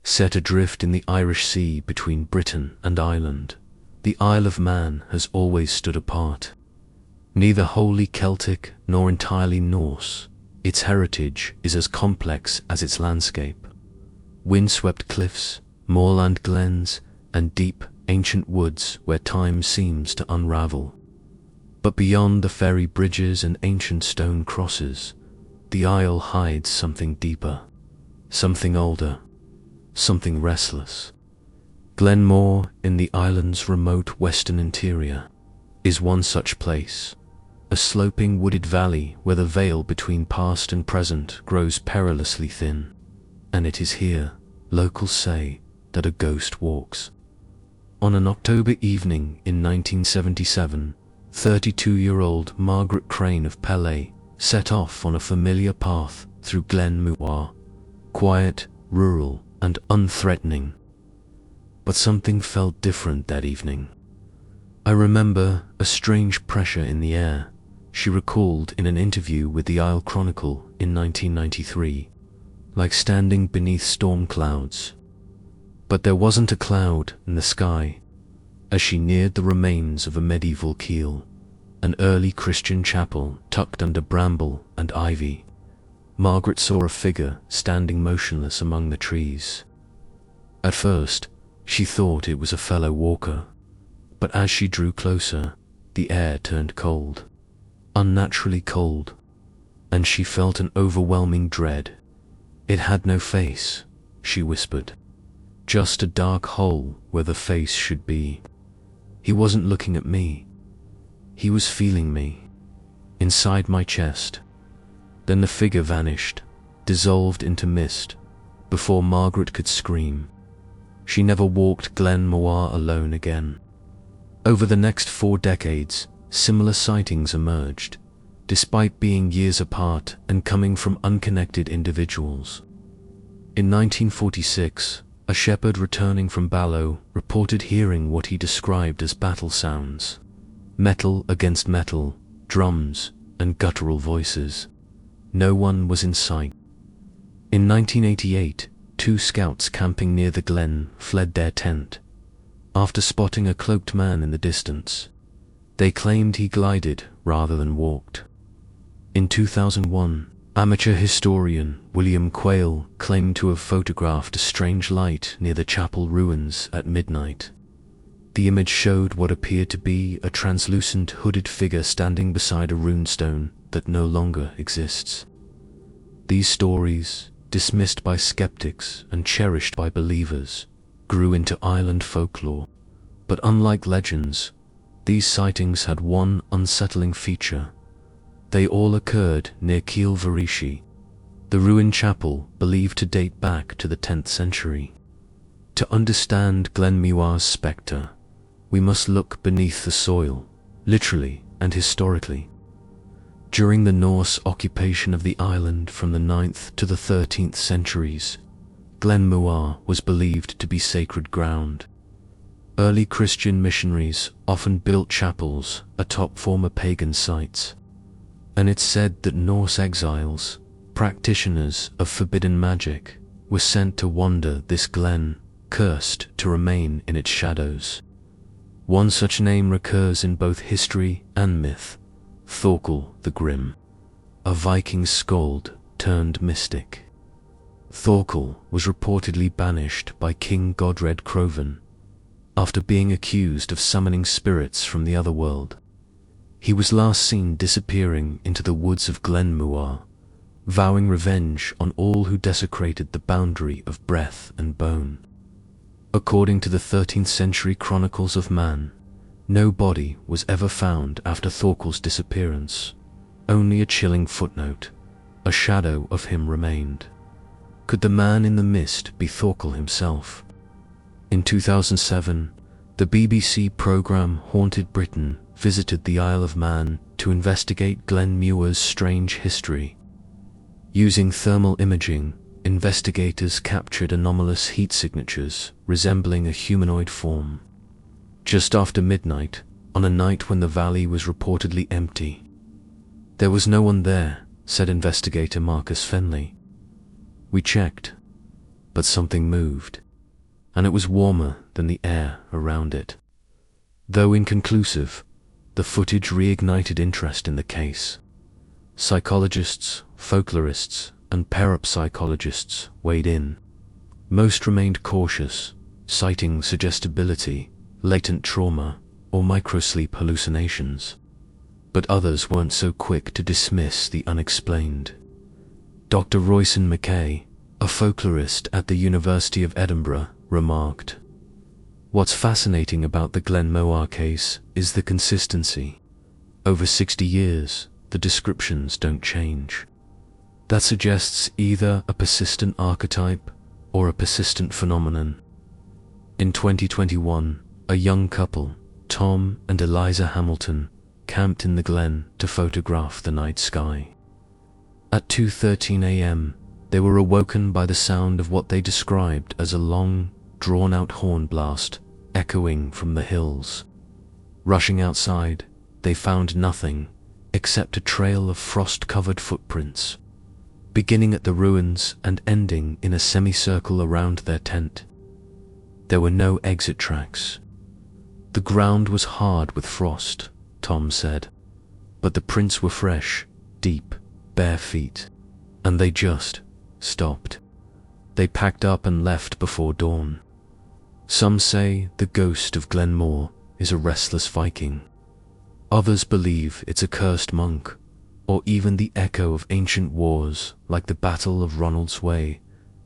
Set adrift in the Irish Sea between Britain and Ireland, the Isle of Man has always stood apart. Neither wholly Celtic nor entirely Norse, its heritage is as complex as its landscape. Windswept cliffs, moorland glens, and deep, ancient woods where time seems to unravel. But beyond the ferry bridges and ancient stone crosses, the Isle hides something deeper, something older, something restless. Glen Mooar, in the island's remote western interior, is one such place, a sloping wooded valley where the veil between past and present grows perilously thin. And it is here, locals say, that a ghost walks. On an October evening in 1977, 32-year-old Margaret Crane of Pele set off on a familiar path through Glen Mooar, quiet, rural, and unthreatening. But something felt different that evening. I remember a strange pressure in the air, she recalled in an interview with the Isle Chronicle in 1993, like standing beneath storm clouds. But there wasn't a cloud in the sky. As she neared the remains of a medieval keel, an early Christian chapel tucked under bramble and ivy, Margaret saw a figure standing motionless among the trees. At first, she thought it was a fellow walker, but as she drew closer, the air turned cold, unnaturally cold, and she felt an overwhelming dread. It had no face, she whispered, just a dark hole where the face should be. He wasn't looking at me. He was feeling me, inside my chest. Then the figure vanished, dissolved into mist, before Margaret could scream. She never walked Glen Mooar alone again. Over the next 4 decades, similar sightings emerged, despite being years apart and coming from unconnected individuals. In 1946, a shepherd returning from Ballo reported hearing what he described as battle sounds, metal against metal, drums, and guttural voices. No one was in sight. In 1988, 2 scouts camping near the glen fled their tent, after spotting a cloaked man in the distance. They claimed he glided rather than walked. In 2001, amateur historian William Quayle claimed to have photographed a strange light near the chapel ruins at midnight. The image showed what appeared to be a translucent hooded figure standing beside a runestone that no longer exists. These stories, dismissed by skeptics and cherished by believers, grew into island folklore. But unlike legends, these sightings had one unsettling feature. They all occurred near Kiel Varishi, the ruined chapel believed to date back to the 10th century. To understand Glen Mooar's spectre, we must look beneath the soil, literally and historically. During the Norse occupation of the island from the 9th to the 13th centuries, Glen Mooar was believed to be sacred ground. Early Christian missionaries often built chapels atop former pagan sites, and it's said that Norse exiles, practitioners of forbidden magic, were sent to wander this glen, cursed to remain in its shadows. One such name recurs in both history and myth, Thorkel the Grim, a Viking skald turned mystic. Thorkel was reportedly banished by King Godred Crovan after being accused of summoning spirits from the otherworld. He was last seen disappearing into the woods of Glen Mooar, vowing revenge on all who desecrated the boundary of breath and bone. According to the 13th century Chronicles of Man, no body was ever found after Thorkel's disappearance. Only a chilling footnote, a shadow of him remained. Could the man in the mist be Thorkel himself? In 2007, the BBC programme Haunted Britain visited the Isle of Man to investigate Glen Mooar's strange history. Using thermal imaging, investigators captured anomalous heat signatures resembling a humanoid form. Just after midnight, on a night when the valley was reportedly empty. There was no one there, said investigator Marcus Fenley. We checked. but something moved, and it was warmer than the air around it. Though inconclusive, the footage reignited interest in the case. Psychologists, folklorists, and parapsychologists weighed in. Most remained cautious, citing suggestibility, latent trauma, or microsleep hallucinations. But others weren't so quick to dismiss the unexplained. Dr. Royson Mackay, a folklorist at the University of Edinburgh, remarked, "What's fascinating about the Glen Mooar case is the consistency. Over 60 years, the descriptions don't change. That suggests either a persistent archetype or a persistent phenomenon." In 2021, a young couple, Tom and Eliza Hamilton, camped in the Glen to photograph the night sky. At 2:13 a.m., they were awoken by the sound of what they described as a long, drawn-out horn blast echoing from the hills. Rushing outside, they found nothing except a trail of frost-covered footprints, beginning at the ruins and ending in a semicircle around their tent. There were no exit tracks. The ground was hard with frost, Tom said, but the prints were fresh, deep, bare feet, and they just stopped. They packed up and left before dawn. Some say the ghost of Glen Mooar is a restless Viking. Others believe it's a cursed monk, or even the echo of ancient wars like the Battle of Ronald's Way,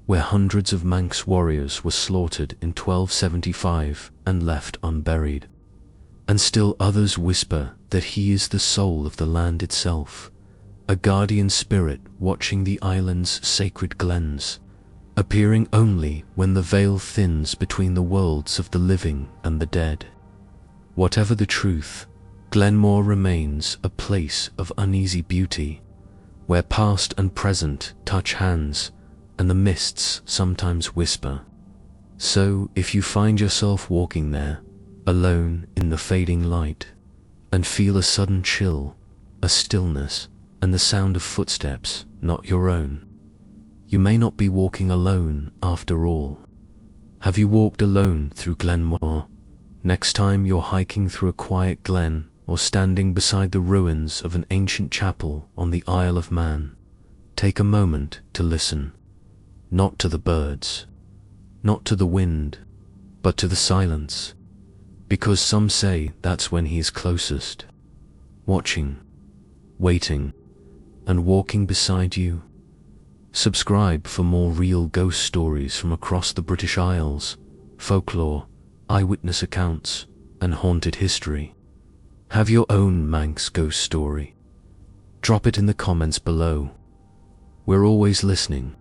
where hundreds of Manx warriors were slaughtered in 1275 and left unburied. And still others whisper that he is the soul of the land itself, a guardian spirit watching the island's sacred glens, appearing only when the veil thins between the worlds of the living and the dead. Whatever the truth, Glen Mooar remains a place of uneasy beauty, where past and present touch hands and the mists sometimes whisper. So if you find yourself walking there, alone in the fading light, and feel a sudden chill, a stillness, and the sound of footsteps not your own, you may not be walking alone after all. Have you walked alone through Glen Mooar? Next time you're hiking through a quiet glen or standing beside the ruins of an ancient chapel on the Isle of Man, take a moment to listen. Not to the birds, not to the wind, but to the silence, because some say that's when he is closest, watching, waiting, and walking beside you. Subscribe for more real ghost stories from across the British Isles, folklore, eyewitness accounts, and haunted history. Have your own Manx ghost story? Drop it in the comments below. We're always listening.